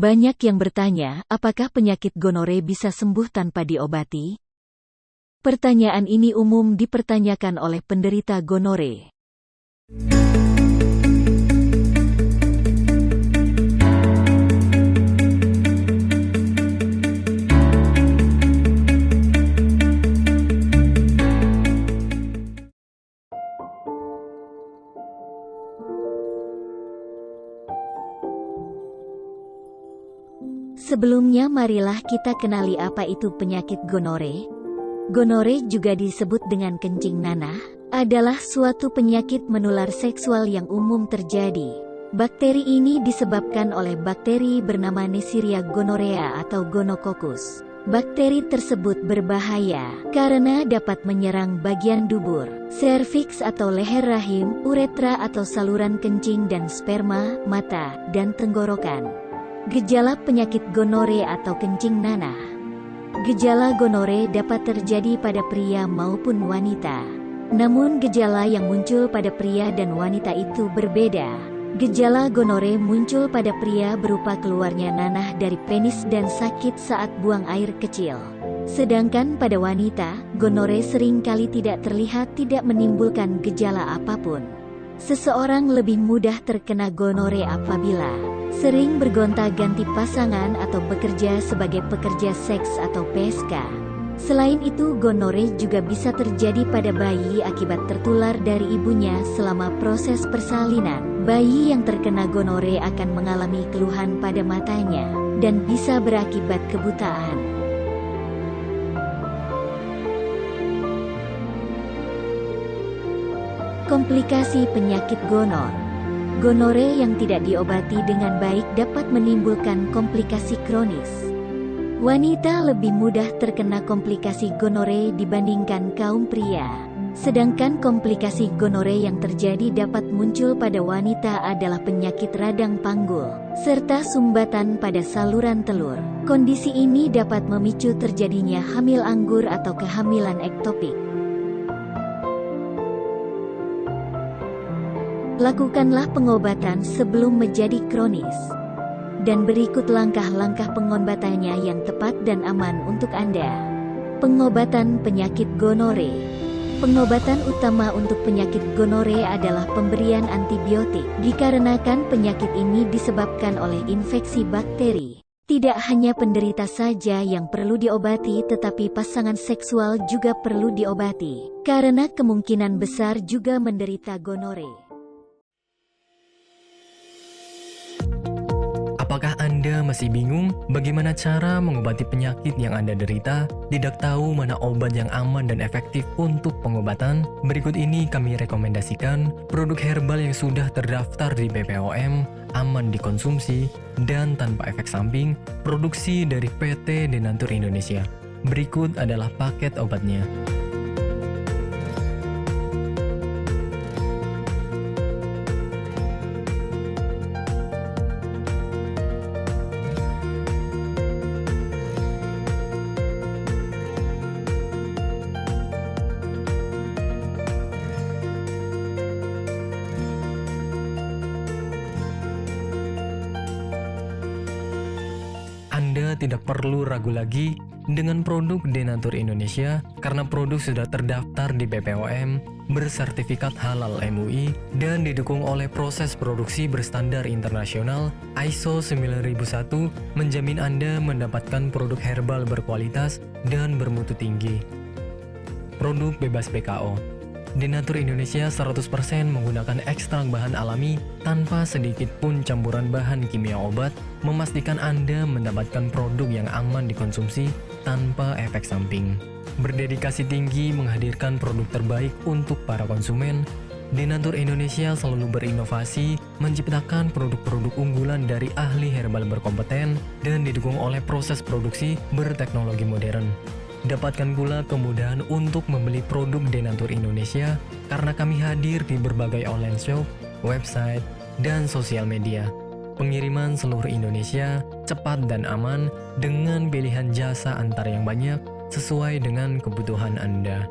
Banyak yang bertanya, apakah penyakit gonore bisa sembuh tanpa diobati? Pertanyaan ini umum dipertanyakan oleh penderita gonore. Sebelumnya marilah kita kenali apa itu penyakit gonore. Gonore juga disebut dengan kencing nanah, adalah suatu penyakit menular seksual yang umum terjadi. Bakteri ini disebabkan oleh bakteri bernama Neisseria gonorrhea atau gonococcus. Bakteri tersebut berbahaya karena dapat menyerang bagian dubur, serviks atau leher rahim, uretra atau saluran kencing dan sperma, mata, dan tenggorokan. Gejala penyakit gonore atau kencing nanah. Gejala gonore dapat terjadi pada pria maupun wanita. Namun gejala yang muncul pada pria dan wanita itu berbeda. Gejala gonore muncul pada pria berupa keluarnya nanah dari penis dan sakit saat buang air kecil. Sedangkan pada wanita, gonore seringkali tidak terlihat tidak menimbulkan gejala apapun. Seseorang lebih mudah terkena gonore apabila sering bergonta-ganti pasangan atau bekerja sebagai pekerja seks atau PSK. Selain itu, gonore juga bisa terjadi pada bayi akibat tertular dari ibunya selama proses persalinan. Bayi yang terkena gonore akan mengalami keluhan pada matanya dan bisa berakibat kebutaan. Komplikasi penyakit gonor. Gonore yang tidak diobati dengan baik dapat menimbulkan komplikasi kronis. Wanita lebih mudah terkena komplikasi gonore dibandingkan kaum pria. Sedangkan komplikasi gonore yang terjadi dapat muncul pada wanita adalah penyakit radang panggul, serta sumbatan pada saluran telur. Kondisi ini dapat memicu terjadinya hamil anggur atau kehamilan ektopik. Lakukanlah pengobatan sebelum menjadi kronis. Dan berikut langkah-langkah pengobatannya yang tepat dan aman untuk Anda. Pengobatan penyakit gonore. Pengobatan utama untuk penyakit gonore adalah pemberian antibiotik, dikarenakan penyakit ini disebabkan oleh infeksi bakteri. Tidak hanya penderita saja yang perlu diobati, tetapi pasangan seksual juga perlu diobati, karena kemungkinan besar juga menderita gonore. Apakah Anda masih bingung bagaimana cara mengobati penyakit yang Anda derita? Tidak tahu mana obat yang aman dan efektif untuk pengobatan? Berikut ini kami rekomendasikan produk herbal yang sudah terdaftar di BPOM, aman dikonsumsi, dan tanpa efek samping, produksi dari PT Denatur Indonesia. Berikut adalah paket obatnya. Anda tidak perlu ragu lagi dengan produk Denatur Indonesia karena produk sudah terdaftar di BPOM, bersertifikat halal MUI, dan didukung oleh proses produksi berstandar internasional ISO 9001, menjamin Anda mendapatkan produk herbal berkualitas dan bermutu tinggi. Produk bebas BKO. Denatur Indonesia 100% menggunakan ekstrak bahan alami tanpa sedikit pun campuran bahan kimia obat, memastikan Anda mendapatkan produk yang aman dikonsumsi tanpa efek samping. Berdedikasi tinggi menghadirkan produk terbaik untuk para konsumen, Denatur Indonesia selalu berinovasi, menciptakan produk-produk unggulan dari ahli herbal berkompeten dan didukung oleh proses produksi berteknologi modern. Dapatkan pula kemudahan untuk membeli produk Denatur Indonesia karena kami hadir di berbagai online shop, website, dan sosial media. Pengiriman seluruh Indonesia cepat dan aman dengan pilihan jasa antar yang banyak sesuai dengan kebutuhan Anda.